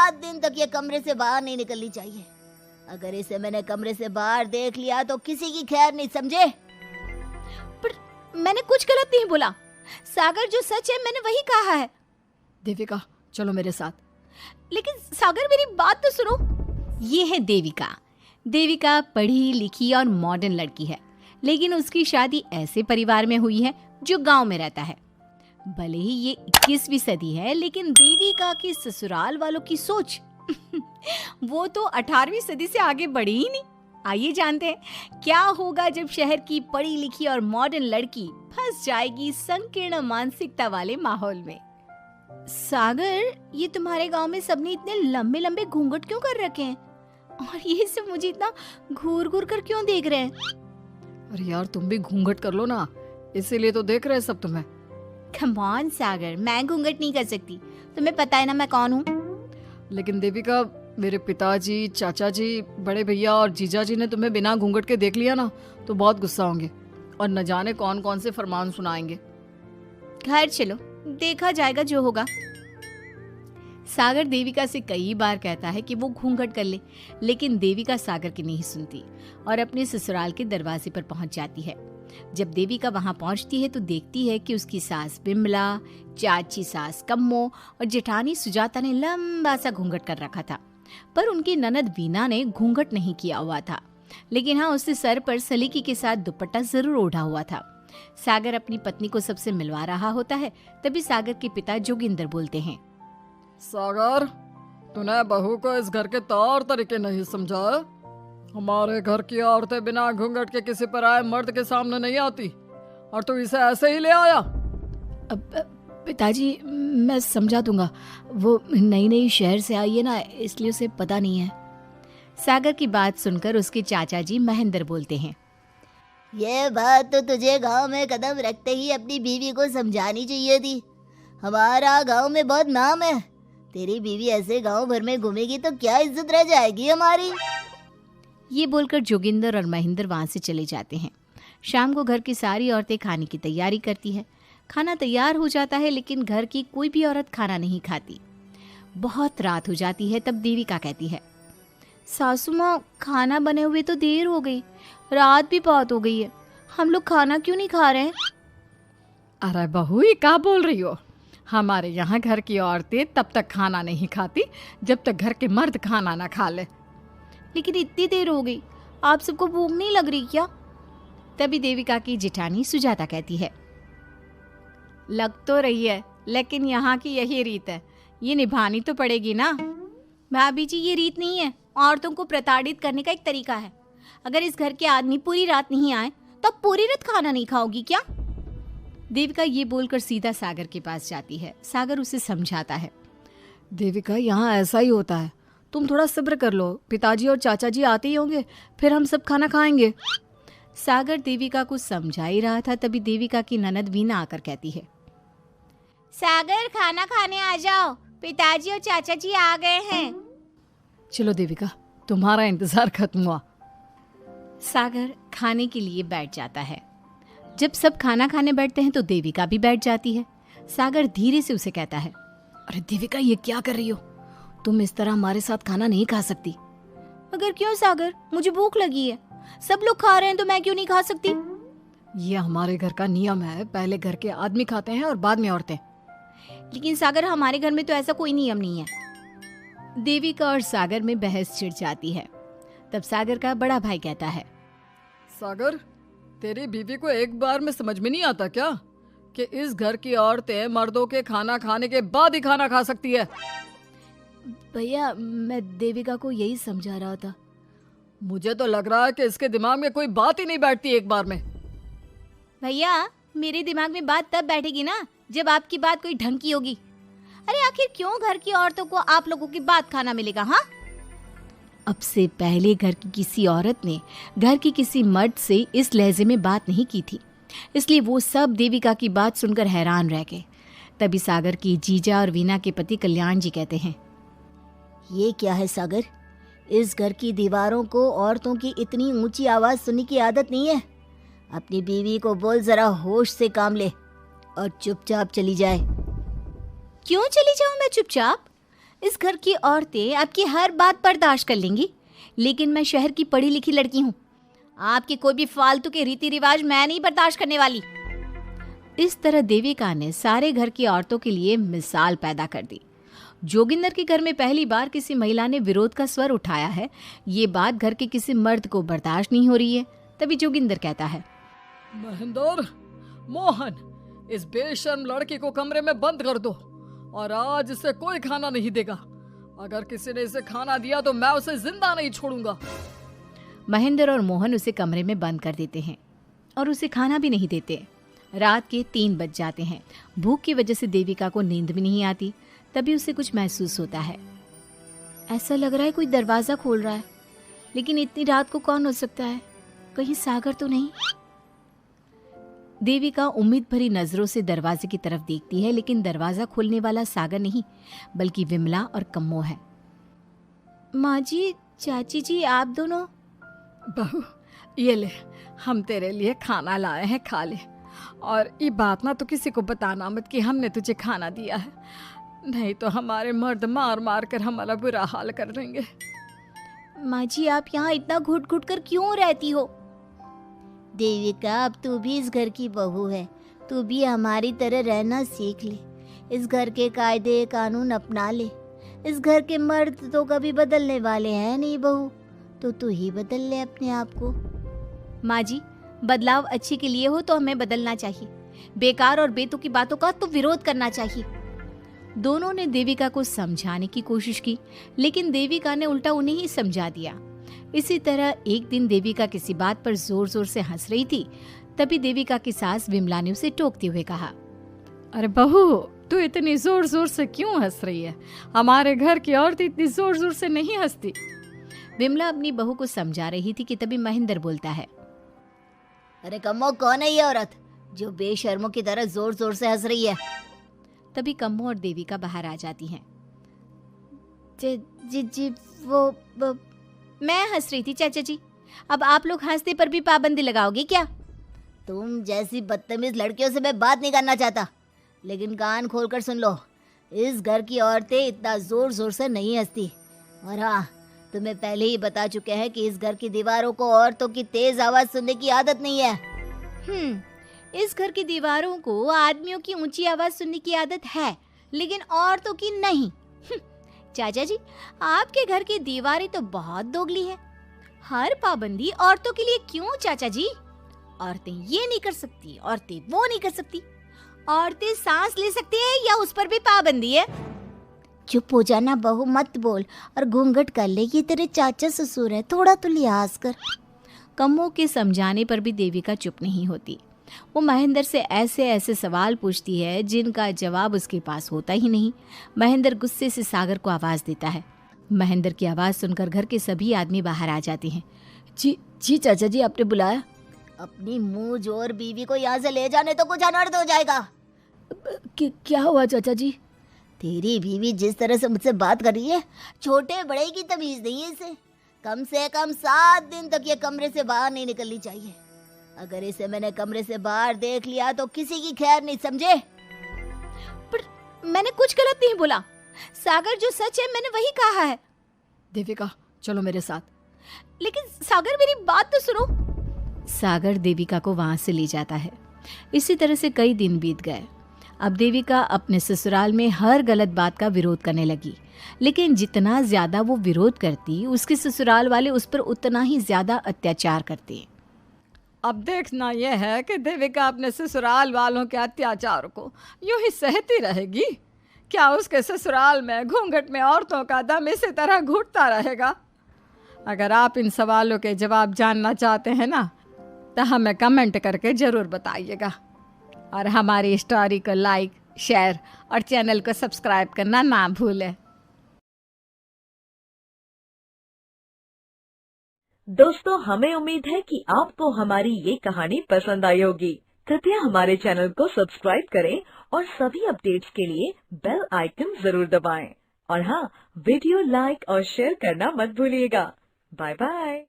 7 दिन तक ये कमरे से बाहर नहीं निकलनी चाहिए। अगर इसे मैंने कमरे से बाहर देख लिया तो किसी की खैर नहीं, समझे? पर मैंने कुछ गलत नहीं बोला सागर, जो सच है मैंने वही कहा है। देविका चलो मेरे साथ। लेकिन सागर मेरी बात तो सुनो। ये है देविका। देविका पढ़ी लिखी और मॉडर्न लड़की है, लेकिन उसकी शादी ऐसे परिवार में हुई है जो गांव में रहता है। भले ही ये 21वीं सदी है, लेकिन देविका की ससुराल वालों की सोच वो तो 18वीं सदी से आगे बढ़ी ही नहीं। आइए जानते हैं क्या होगा जब शहर की पढ़ी लिखी और मॉडर्न लड़की फंस जाएगी संकीर्ण मानसिकता वाले माहौल में। सागर, ये तुम्हारे गांव में सबने इतने लंबे लंबे घूंघट क्यों कर रखे हैं? और ये सब मुझे इतना घूर घूर कर क्यों देख रहे हैं? अरे यार तुम भी घूंघट कर लो ना, इसीलिए तो देख रहे हैं सब तुम्हें। कम ऑन सागर, मैं घूंघट नहीं कर सकती, तुम्हें पता है ना मैं कौन हूँ। लेकिन देविका, मेरे पिताजी, चाचा जी, बड़े भैया और जीजा जी ने तुम्हें बिना घूंघट के देख लिया ना तो बहुत गुस्सा होंगे और न जाने कौन कौन से फरमान सुनाएंगे। घर चलो, देखा जाएगा जो होगा। सागर देविका से कई बार कहता है कि वो घूंघट कर ले, लेकिन देविका सागर की नहीं सुनती और अपने ससुराल के दरवाजे पर पहुंच जाती है। जब देविका वहां पहुंचती है तो देखती है कि उसकी सास बिमला, चाची सास कम्मो और जेठानी सुजाता ने लंबा सा घूंघट कर रखा था, पर उनकी ननद वीना ने घूंघट नहीं किया हुआ था। लेकिन हाँ, उसने सर पर सलीकी के साथ दुपट्टा जरूर ओढ़ा हुआ था। सागर अपनी पत्नी को सबसे मिलवा रहा होता है, तभी सागर के पिता जोगिंदर बोलते हैं, सागर, तूने बहू को इस घर के तौर तरीके नहीं समझा। हमारे घर की औरतें बिना घूंघट के किसी पर आए मर्द के सामने नहीं आती और तू इसे ऐसे ही ले आया। पिताजी मैं समझा दूंगा, वो नई नई शहर से आई है ना, इसलिए उसे पता नहीं है। सागर की बात सुनकर उसके चाचा जी महेंद्र बोलते हैं, ये बात तो तुझे गांव में कदम रखते ही अपनी बीवी को समझानी चाहिए थी। हमारा गांव में बहुत नाम है, तेरी बीवी ऐसे गांव भर में घूमेगी तो क्या इज्जत रह जाएगी हमारी। ये बोलकर जोगिंदर और महेंद्र वहां से चले जाते हैं। शाम को घर की सारी औरतें खाने की तैयारी करती है। खाना तैयार हो जाता है, लेकिन घर की कोई भी औरत खाना नहीं खाती। बहुत रात हो जाती है, तब देविका कहती है, सासू माँ, खाना बने हुए तो देर हो गई, रात भी बहुत हो गई है, हम लोग खाना क्यों नहीं खा रहे हैं? अरे बहू, ये क्या बोल रही हो? हमारे यहाँ घर की औरतें तब तक खाना नहीं खाती जब तक घर के मर्द खाना ना खा ले। लेकिन इतनी देर हो गई, आप सबको भूख नहीं लग रही क्या? तभी देविका की जेठानी सुजाता कहती है, लग तो रही है, लेकिन यहाँ की यही रीत है, ये निभानी तो पड़ेगी ना। भाभी जी, ये रीत नहीं है, औरतों को प्रताड़ित करने का एक तरीका है। अगर इस घर के आदमी पूरी रात नहीं आए तो पूरी रात खाना नहीं खाओगी क्या? देविका ये बोलकर सीधा सागर के पास जाती है। सागर उसे समझाता है, देविका, यहाँ ऐसा ही होता है, तुम थोड़ा सब्र कर लो, पिताजी और चाचा जी आते ही होंगे, फिर हम सब खाना खाएंगे। सागर देविका को समझा ही रहा था, तभी देविका की ननद वीना आकर कहती है, सागर, खाना खाने आ जाओ, पिताजी और चाचा जी आ गए हैं। चलो देविका, तुम्हारा इंतजार खत्म हुआ। सागर खाने के लिए बैठ जाता है। जब सब खाना खाने बैठते हैं तो देविका भी बैठ जाती है। सागर धीरे से उसे कहता है, अरे देविका, ये क्या कर रही हो? तुम इस तरह हमारे साथ खाना नहीं खा सकती। मगर क्यों सागर, मुझे भूख लगी है, सब लोग खा रहे हैं तो मैं क्यों नहीं खा सकती? ये हमारे घर का नियम है, पहले घर के आदमी खाते हैं और बाद में औरतें। लेकिन सागर, हमारे घर में तो ऐसा कोई नियम नहीं है। देविका और सागर में बहस छिड़ जाती है। तब सागर का बड़ा भाई कहता है, सागर, तेरी बीवी को एक बार में समझ में नहीं आता क्या कि इस घर की औरतें मर्दों के खाना खाने के बाद ही खाना खा सकती है? भैया, मैं देविका को यही समझा रहा था। मुझे तो लग रहा है कि इसके दिमाग में कोई बात ही नहीं बैठती एक बार में। भैया, मेरे दिमाग में बात तब बैठेगी ना जब आपकी बात कोई ढंग की होगी। अरे आखिर क्यों घर की औरतों को आप लोगों की बात खाना मिलेगा? हाँ, अब से पहले घर की किसी औरत ने घर की किसी मर्द से इस लहजे में बात नहीं की थी, इसलिए वो सब देविका की बात सुनकर हैरान रह गए। तभी सागर की जीजा और वीना के पति कल्याण जी कहते हैं, ये क्या है सागर, इस घर की दीवारों को औरतों की इतनी ऊंची आवाज सुनने की आदत नहीं है। अपनी बीवी को बोल जरा होश से काम ले और चुपचाप चली जाए। क्यों चली जाऊं मैं चुपचाप? इस घर की औरतें आपकी हर बात बर्दाश्त कर लेंगी, लेकिन मैं शहर की पढ़ी लिखी लड़की हूँ। आपके कोई भी फालतू के रीति रिवाज मैं नहीं बर्दाश्त करने वाली। इस तरह देविका ने सारे घर की औरतों के लिए मिसाल पैदा कर दी। जोगिंदर के घर में पहली बार किसी महिला ने विरोध का स्वर उठाया है। ये बात घर के किसी मर्द को बर्दाश्त नहीं हो रही है। तभी जोगिंदर कहता है, महेंद्र, मोहन, इस बेशर्म लड़की को कमरे में बंद कर दो और आज इसे कोई खाना नहीं देगा। अगर किसी ने इसे खाना दिया तो मैं उसे जिंदा नहीं छोड़ूंगा। महेंद्र और मोहन उसे कमरे में बंद कर देते हैं और उसे खाना भी नहीं देते। रात के 3 बज जाते हैं। भूख की वजह से देविका को नींद भी नहीं आती। तभी उसे कुछ महसूस होता है। ऐसा लग रहा है कोई दरवाजा खोल रहा है, लेकिन इतनी रात को कौन हो सकता है? कहीं सागर तो नहीं? देविका उम्मीद भरी नजरों से दरवाजे की तरफ देखती है, लेकिन दरवाजा खोलने वाला सागर नहीं बल्कि विमला और कम्मो है। माँ जी, चाची जी, आप दोनों? बहू, ये ले, हम तेरे लिए खाना लाए हैं, खा ले। और ये बात ना तो किसी को बताना मत कि हमने तुझे खाना दिया है, नहीं तो हमारे मर्द मार मार कर हमारा बुरा हाल कर देंगे। माँ जी, आप यहाँ इतना घुट घुट कर क्यों रहती हो? देविका, अब तू भी इस घर की बहू है, तू भी हमारी तरह रहना सीख ले। इस घर के कायदे कानून अपना ले। इस घर के मर्द तो कभी बदलने वाले हैं नहीं बहू, तो तू ही बदल ले अपने आप को। माँ जी, बदलाव अच्छे के लिए हो तो हमें बदलना चाहिए। बेकार और बेतुकी बातों का तो विरोध करना चाहिए। दोनों ने देविका को समझाने की कोशिश की, लेकिन देविका ने उल्टा उन्हें ही समझा दिया। इसी तरह एक दिन देविका किसी बात पर जोर जोर से हंस रही थी। तभी देविका की सास विमला ने उसे टोकते हुए कहा, अरे बहू, तू इतनी जोर जोर से क्यों हंस रही है? हमारे घर की औरत इतनी जोर जोर से नहीं हंसती। विमला अपनी बहू को समझा रही थी कि तभी महेंद्र बोलता है, अरे कम्मो, कौन है ये औरत जो बेशर्मों की तरह जोर जोर से हंस रही है? तभी कम्मो और देविका बाहर आ जाती हैं। जी वो मैं हंस रही थी चाचा जी, अब आप लोग हंसने पर भी पाबंदी लगाओगे क्या? तुम जैसी बदतमीज लड़कियों से मैं बात नहीं करना चाहता, लेकिन कान खोलकर सुन लो, इस घर की औरतें इतना जोर जोर से नहीं हंसती। और हाँ, तुम्हें पहले ही बता चुके हैं कि इस घर की दीवारों को औरतों की तेज आवाज सुनने की आदत नहीं है। इस घर की दीवारों को आदमियों की ऊंची आवाज सुनने की आदत है, लेकिन औरतों की नहीं। चाचा जी, आपके घर की दीवारें तो बहुत दोगली है। हर पाबंदी औरतों के लिए क्यों चाचा जी? औरतें ये नहीं कर सकती, औरतें वो नहीं कर सकती। औरतें सांस ले सकती है या उस पर भी पाबंदी है? चुप हो जाना बहू, मत बोल और घूंघट कर ले। ये तेरे चाचा ससुर है, थोड़ा तो लिहाज कर। कम्मो के समझाने पर भी देविका चुप नहीं होती। वो महेंद्र से ऐसे ऐसे सवाल पूछती है जिनका जवाब उसके पास होता ही नहीं। महेंद्र गुस्से से सागर को आवाज देता है। महेंद्र की आवाज सुनकर घर के सभी आदमी बाहर आ जाते हैं। जी चाचा जी, आपने बुलाया? अपनी मुंह जोर बीवी को यहाँ से ले जाने तो कुछ अनर्थ हो जाएगा। क्या हुआ चाचा जी? तेरी बीवी जिस तरह से मुझसे बात कर रही है, छोटे बड़े की तमीज नहीं है इसे। कम से कम 7 दिन तक ये कमरे से बाहर नहीं निकलनी चाहिए। अगर इसे मैंने कमरे से बाहर देख लिया तो किसी की खैर नहीं, समझे? पर मैंने कुछ गलत नहीं बोला। सागर, जो सच है मैंने वही कहा है। देविका, चलो मेरे साथ। लेकिन सागर, मेरी बात तो सुनो। सागर देविका को वहां से ले जाता है। इसी तरह से कई दिन बीत गए। अब देविका अपने ससुराल में हर गलत बात का विरोध करने लगी, लेकिन जितना ज्यादा वो विरोध करती, उसके ससुराल वाले उस पर उतना ही ज्यादा अत्याचार करते। अब देखना यह है कि देविका अपने ससुराल वालों के अत्याचार को यूं ही सहती रहेगी। क्या उसके ससुराल में घूंघट में औरतों का दम इसी तरह घुटता रहेगा? अगर आप इन सवालों के जवाब जानना चाहते हैं ना, तो हमें कमेंट करके ज़रूर बताइएगा। और हमारी स्टोरी को लाइक, शेयर और चैनल को सब्सक्राइब करना ना भूलें। दोस्तों, हमें उम्मीद है कि आपको हमारी ये कहानी पसंद आई होगी। कृपया हमारे चैनल को सब्सक्राइब करें और सभी अपडेट्स के लिए बेल आइकन जरूर दबाएं। और हाँ, वीडियो लाइक और शेयर करना मत भूलिएगा। Bye bye.